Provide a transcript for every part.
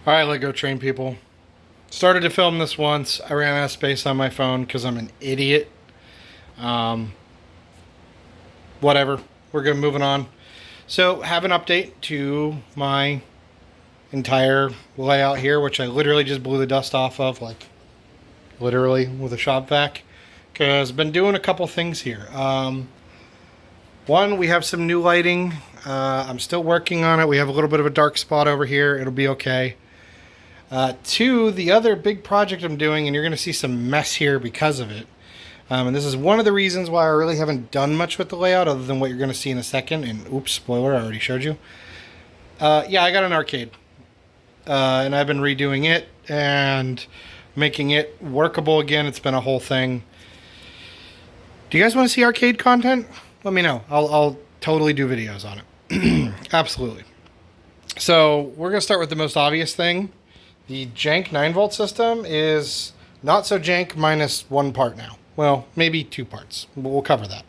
All right, Lego train people. Started to film this once. I ran out of space on my phone because I'm an idiot. Um, Whatever. We're good. Moving on. So, have an update to my entire layout here, which I literally just blew the dust off of, like literally with a shop vac, because I've been doing a couple things here. One, we have some new lighting. I'm still working on it. We have a little bit of a dark spot over here. It'll be okay. Two, the other big project I'm doing, and you're going to see some mess here because of it. And this is one of the reasons why I really haven't done much with the layout other than what you're going to see in a second. And oops, spoiler, I already showed you. Yeah, I got an arcade. And I've been redoing it and making it workable again. It's been a whole thing. Do you guys want to see arcade content? Let me know. I'll totally do videos on it. Absolutely. So we're going to start with the most obvious thing. The jank 9-volt system is not so jank minus one part now. Well, maybe two parts. We'll cover that.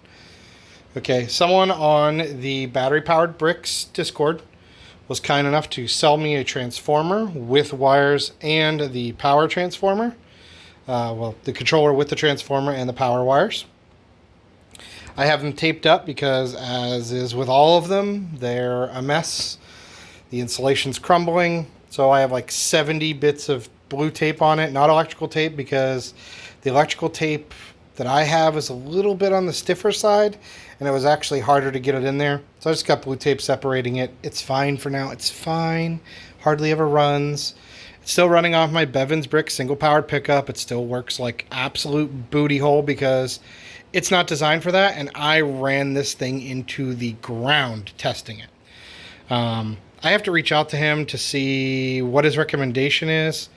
Okay, someone on the battery-powered bricks Discord was kind enough to sell me a transformer with wires and the power transformer. The controller with the transformer and the power wires. I have them taped up because, as is with all of them, they're a mess. The insulation's crumbling. So I have like 70 bits of blue tape on it, not electrical tape, because the electrical tape that I have is a little bit on the stiffer side, and it was actually harder to get it in there. So I just got blue tape separating it. It's fine for now. It's fine. Hardly ever runs. It's still running off my Bevan's Brick single powered pickup. It still works like absolute booty hole because it's not designed for that, and I ran this thing into the ground testing it. I have to reach out to him to see what his recommendation is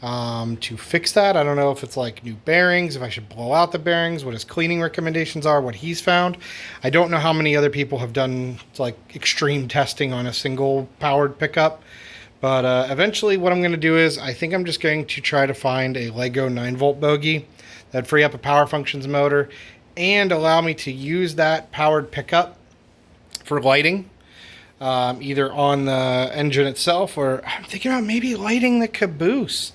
to fix that. I don't know if it's like new bearings, if I should blow out the bearings, what his cleaning recommendations are, what he's found. I don't know how many other people have done like extreme testing on a single powered pickup. But eventually what I'm going to do is I think I'm just going to try to find a Lego 9-volt bogie that'd free up a power functions motor and allow me to use that powered pickup for lighting. Either on the engine itself, or I'm thinking about maybe lighting the caboose.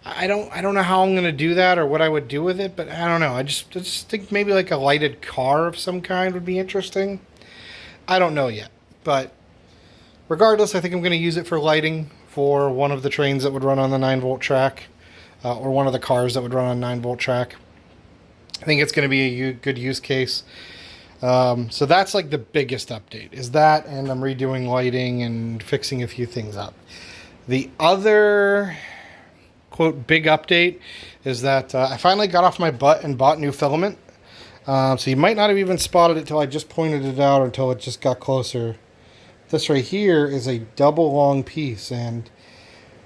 I don't know how I'm going to do that or what I would do with it, but I don't know. I just think maybe like a lighted car of some kind would be interesting. I don't know yet, but regardless, I think I'm going to use it for lighting for one of the trains that would run on the 9-volt track, or one of the cars that would run on 9-volt track. I think it's going to be a good use case. So that's like the biggest update is that, and I'm redoing lighting and fixing a few things up. The other quote big update is that I finally got off my butt and bought new filament. So you might not have even spotted it till I just pointed it out until it just got closer. This right here is a double long piece, and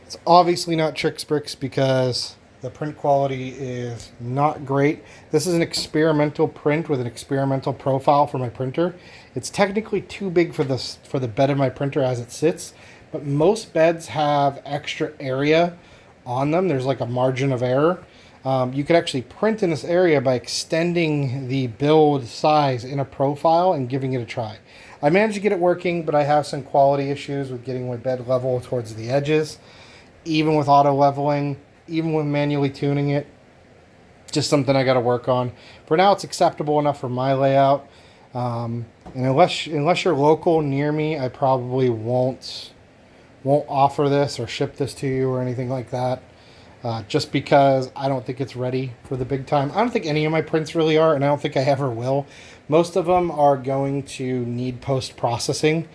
it's obviously not Trix Bricks because the print quality is not great. This is an experimental print with an experimental profile for my printer. It's technically too big for the bed of my printer as it sits, but most beds have extra area on them. There's like a margin of error. You could actually print in this area by extending the build size in a profile and giving it a try. I managed to get it working, but I have some quality issues with getting my bed level towards the edges, even with auto leveling. Even with manually tuning it, just something I got to work on. For now, it's acceptable enough for my layout. And unless you're local near me, I probably won't offer this or ship this to you or anything like that. Just because I don't think it's ready for the big time. I don't think any of my prints really are, and I don't think I ever will. Most of them are going to need post-processing.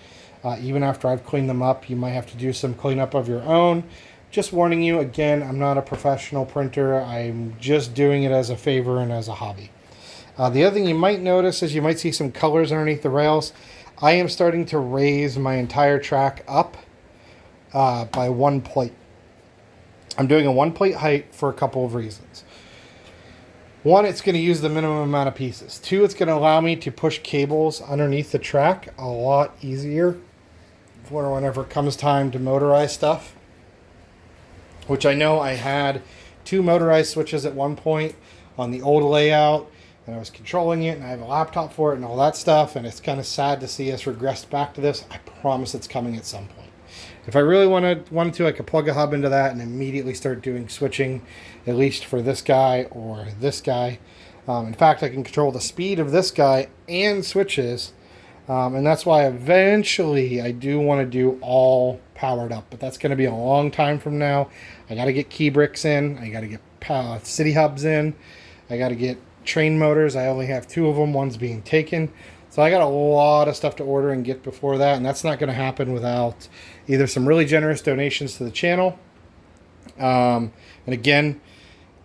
Even after I've cleaned them up, you might have to do some cleanup of your own. Just warning you, again, I'm not a professional printer. I'm just doing it as a favor and as a hobby. The other thing you might notice is you might see some colors underneath the rails. I am starting to raise my entire track up by one plate. I'm doing a one plate height for a couple of reasons. One, it's going to use the minimum amount of pieces. Two, it's going to allow me to push cables underneath the track a lot easier for whenever it comes time to motorize stuff. Which I know I had 2 motorized switches at one point on the old layout, and I was controlling it, and I have a laptop for it and all that stuff, and it's kind of sad to see us regress back to this. I promise it's coming at some point. If I really wanted to, I could plug a hub into that and immediately start doing switching, at least for this guy or this guy. In fact, I can control the speed of this guy and switches. And that's why eventually I do want to do all powered up. But that's going to be a long time from now. I got to get key bricks in. I got to get city hubs in. I got to get train motors. I only have 2 of them. One's being taken. So I got a lot of stuff to order and get before that. And that's not going to happen without either some really generous donations to the channel. And again,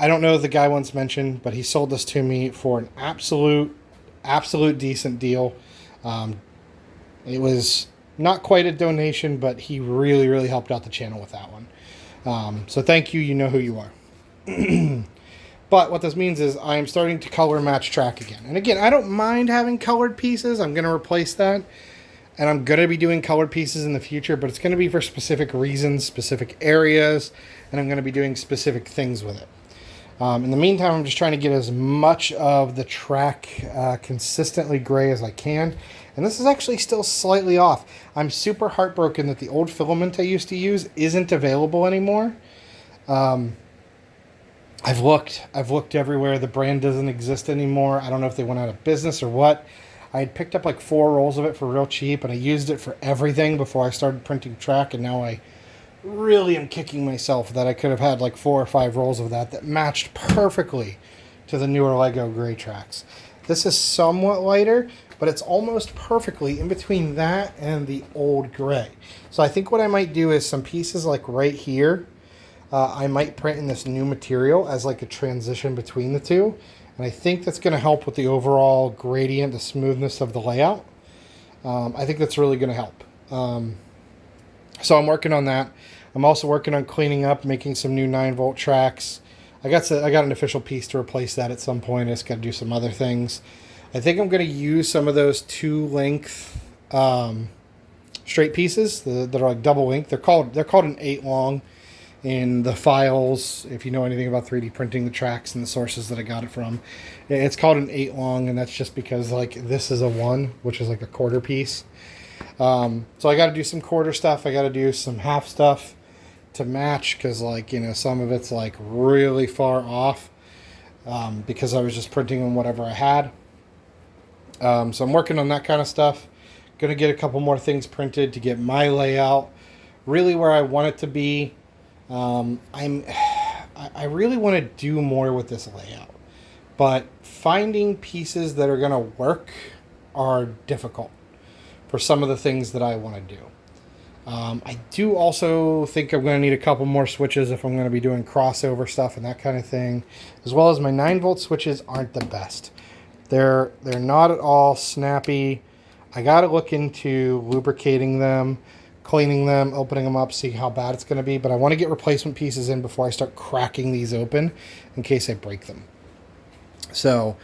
I don't know if the guy once mentioned, but he sold this to me for an absolute decent deal. It was not quite a donation, but he really helped out the channel with that one. So thank you. You know who you are. But what this means is I am starting to color match track again. And again, I don't mind having colored pieces. I'm going to replace that. And I'm going to be doing colored pieces in the future, but it's going to be for specific reasons, specific areas, and I'm going to be doing specific things with it. In the meantime, I'm just trying to get as much of the track consistently gray as I can. And this is actually still slightly off. I'm super heartbroken that the old filament I used to use isn't available anymore. I've looked everywhere. The brand doesn't exist anymore. I don't know if they went out of business or what. I had picked up like 4 rolls of it for real cheap, and I used it for everything before I started printing track, and now I really am kicking myself that I could have had like 4 or 5 rolls of that matched perfectly to the newer Lego gray tracks. This is somewhat lighter, but it's almost perfectly in between that and the old gray. So I think what I might do is some pieces like right here, I might print in this new material as like a transition between the two. And I think that's going to help with the overall gradient, the smoothness of the layout. I think that's really going to help. So I'm working on that. I'm also working on cleaning up, making some new 9-volt tracks. I got an official piece to replace that at some point. I just got to do some other things. I think I'm going to use some of those 2-length straight pieces that are like double length. They're called an 8 long. In the files, if you know anything about 3D printing, the tracks and the sources that I got it from, it's called an 8 long, and that's just because like this is a 1, which is like a quarter piece. So I got to do some quarter stuff. I got to do some half stuff to match, because like, you know, some of it's like really far off because I was just printing on whatever I had. So I'm working on that kind of stuff. Gonna get a couple more things printed to get my layout really where I want it to be. I really want to do more with this layout, but finding pieces that are going to work are difficult for some of the things that I want to do. I do also think I'm going to need a couple more switches if I'm going to be doing crossover stuff and that kind of thing, as well as my 9-volt switches aren't the best. They're not at all snappy. I got to look into lubricating them, cleaning them, opening them up, see how bad it's going to be. But I want to get replacement pieces in before I start cracking these open in case I break them. So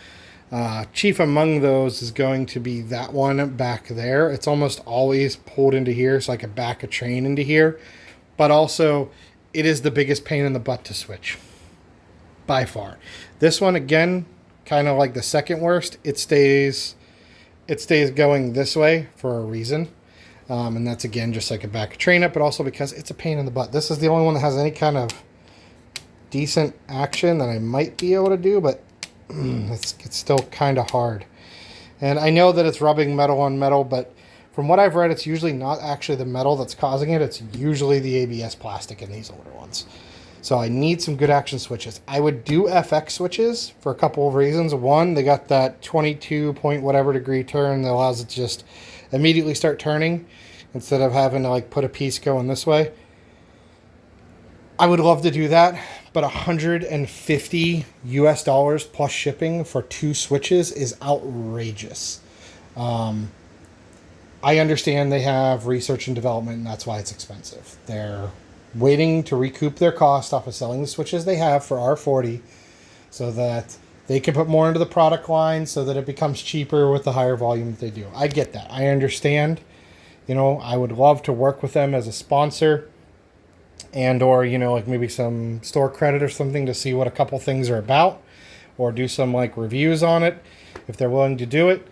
chief among those is going to be that one back there. It's almost always pulled into here, so I can back a train into here. But also, it is the biggest pain in the butt to switch, by far. This one, again, kind of like the second worst. It stays going this way for a reason. And that's, again, just like a back a train up, but also because it's a pain in the butt. This is the only one that has any kind of decent action that I might be able to do, but it's still kind of hard. And I know that it's rubbing metal on metal, but from what I've read, it's usually not actually the metal that's causing it. It's usually the ABS plastic in these older ones. So I need some good action switches. I would do FX switches for a couple of reasons. One, they got that 22 point whatever degree turn that allows it to just immediately start turning instead of having to like put a piece going this way. I would love to do that, but $150 US plus shipping for 2 switches is outrageous. I understand they have research and development, and that's why it's expensive. They're waiting to recoup their cost off of selling the switches they have for R40 so that they can put more into the product line so that it becomes cheaper with the higher volume that they do. I get that. I understand. You know, I would love to work with them as a sponsor and or, you know, like maybe some store credit or something to see what a couple things are about or do some like reviews on it if they're willing to do it.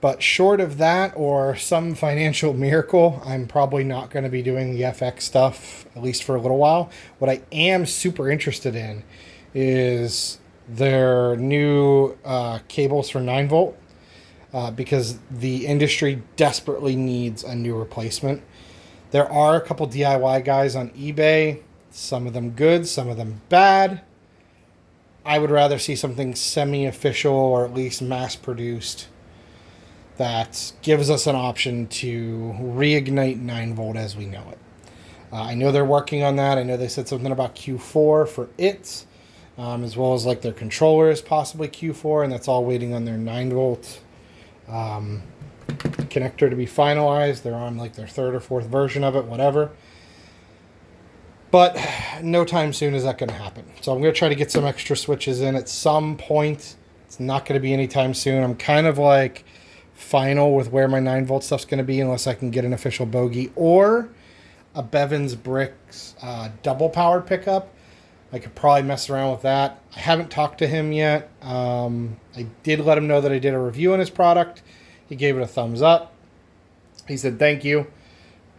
But short of that or some financial miracle, I'm probably not going to be doing the FX stuff, at least for a little while. What I am super interested in is their new cables for 9 volt, because the industry desperately needs a new replacement. There are a couple DIY guys on eBay, some of them good, some of them bad. I would rather see something semi-official or at least mass-produced that gives us an option to reignite 9 volt as we know it. I know they're working on that. I know they said something about Q4 for it, as well as like their controller is possibly Q4, and that's all waiting on their 9 volt connector to be finalized. They're on like their 3rd or 4th version of it, whatever. But no time soon is that going to happen. So I'm going to try to get some extra switches in at some point. It's not going to be anytime soon. I'm kind of like final with where my 9 volt stuff's going to be unless I can get an official bogey or a Bevan's Bricks double powered pickup. I could probably mess around with that. I haven't talked to him yet. I did let him know that I did a review on his product. He gave it a thumbs up. He said thank you.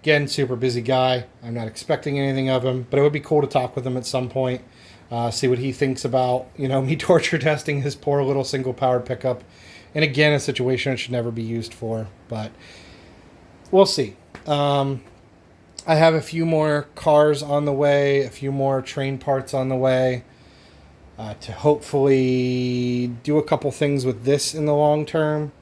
Again, super busy guy. I'm not expecting anything of him, but it would be cool to talk with him at some point. See what he thinks about, me torture testing his poor little single powered pickup. And again, a situation it should never be used for, but we'll see. I have a few more cars on the way, a few more train parts on the way, to hopefully do a couple things with this in the long term.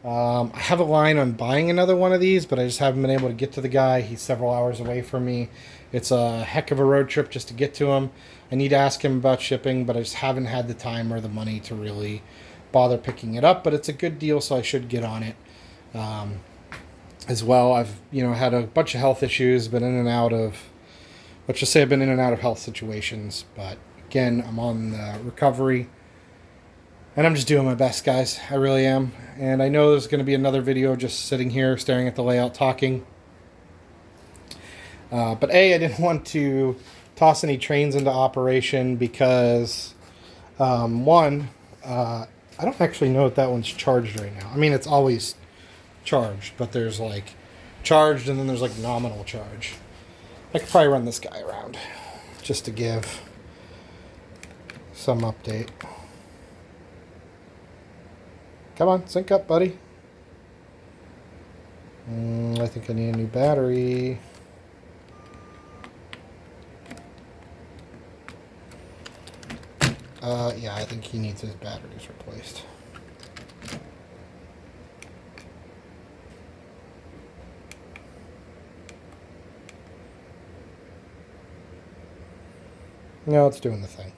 I have a line on buying another one of these, but I just haven't been able to get to the guy. He's several hours away from me. It's a heck of a road trip just to get to him. I need to ask him about shipping, but I just haven't had the time or the money to really bother picking it up. But it's a good deal, so I should get on it. As well, I've had a bunch of health issues, been in and out of, let's just say I've been in and out of health situations. But again, I'm on recovery. And I'm just doing my best, guys. I really am. And I know there's going to be another video just sitting here staring at the layout talking. But I didn't want to toss any trains into operation because, one, I don't actually know if that one's charged right now. I mean, it's always charged, but there's like charged and then there's like nominal charge. I could probably run this guy around just to give some update. Come on, sync up, buddy. I think I need a new battery. Yeah, I think he needs his batteries replaced. No, it's doing the thing.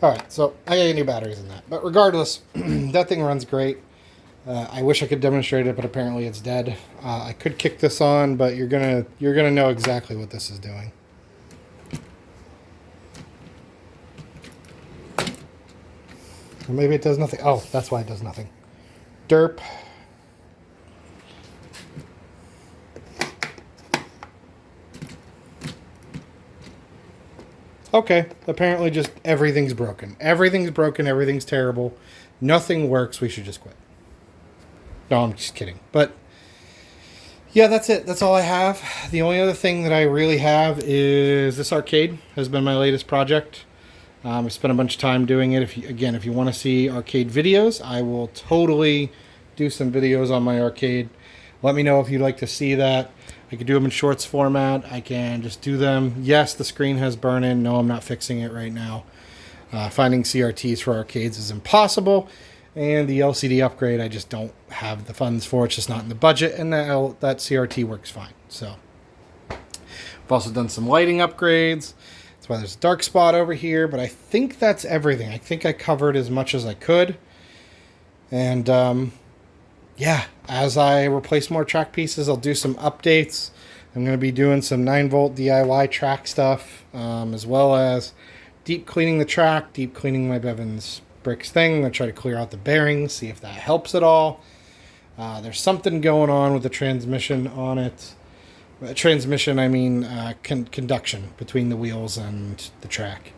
Alright, so I got new batteries in that. But regardless, that thing runs great. I wish I could demonstrate it, but apparently it's dead. I could kick this on, but you're gonna know exactly what this is doing. Or maybe it does nothing. Oh, that's why it does nothing. Derp. Okay, apparently just everything's broken. Everything's broken, everything's terrible. Nothing works, we should just quit. No, I'm just kidding. But, yeah, that's it. That's all I have. The only other thing that I really have is this arcade has been my latest project. I spent a bunch of time doing it. If you want to see arcade videos, I will totally do some videos on my arcade. Let me know if you'd like to see that. I could do them in shorts format. I can just do them. Yes, the screen has burn-in. No, I'm not fixing it right now. Finding CRTs for arcades is impossible. And the LCD upgrade, I just don't have the funds for. It's just not in the budget. And that CRT works fine. So, I've also done some lighting upgrades. That's why there's a dark spot over here. But I think that's everything. I think I covered as much as I could. And, yeah, as I replace more track pieces, I'll do some updates. I'm going to be doing some 9-volt DIY track stuff, as well as deep cleaning the track, deep cleaning my Bevan's Bricks thing. I'm going to try to clear out the bearings, see if that helps at all. There's something going on with the transmission on it. Transmission, I mean conduction between the wheels and the track.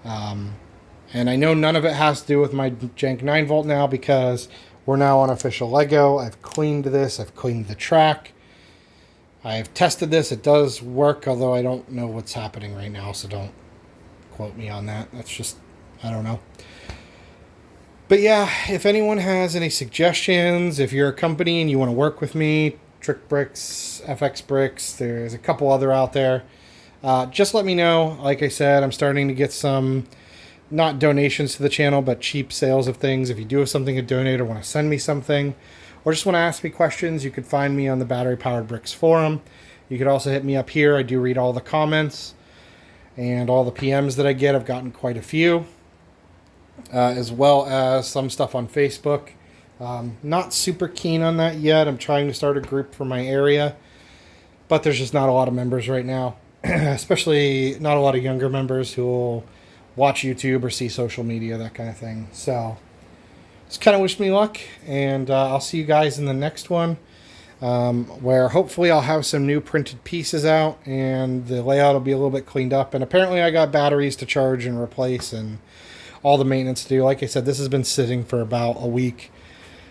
And I know none of it has to do with my jank 9-volt now because We're now on official Lego. I've cleaned this. I've cleaned the track. I've tested this. It does work, although I don't know what's happening right now, so don't quote me on that. That's just, I don't know. But yeah, if anyone has any suggestions, if you're a company and you want to work with me, Trick Bricks, FX Bricks, there's a couple other out there. Just let me know. Like I said, I'm starting to get some, not donations to the channel, but cheap sales of things. If you do have something to donate or want to send me something, or just want to ask me questions, you could find me on the Battery Powered Bricks forum. You could also hit me up here. I do read all the comments and all the PMs that I get. I've gotten quite a few, as well as some stuff on Facebook. Not super keen on that yet. I'm trying to start a group for my area, but there's just not a lot of members right now, especially not a lot of younger members who will watch YouTube or see social media, that kind of thing. So just kind of wish me luck, and I'll see you guys in the next one, where hopefully I'll have some new printed pieces out and the layout will be a little bit cleaned up. And apparently I got batteries to charge and replace and all the maintenance to do. Like I said, this has been sitting for about a week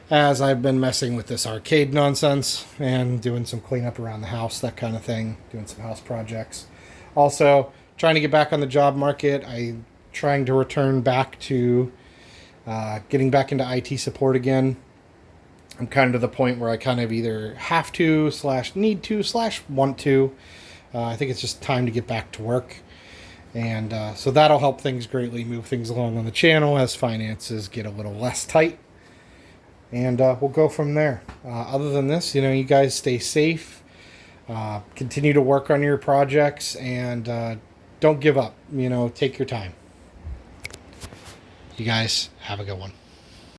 as I've been messing with this arcade nonsense and doing some cleanup around the house, that kind of thing, doing some house projects. Also, trying to get back on the job market. I'm trying to return back to getting back into IT support again. I'm kind of to the point where I kind of either have to / need to / want to. I think it's just time to get back to work. And so that'll help things greatly, move things along on the channel as finances get a little less tight. And we'll go from there. Other than this, you guys stay safe. Continue to work on your projects, and don't give up. Take your time. You guys have a good one.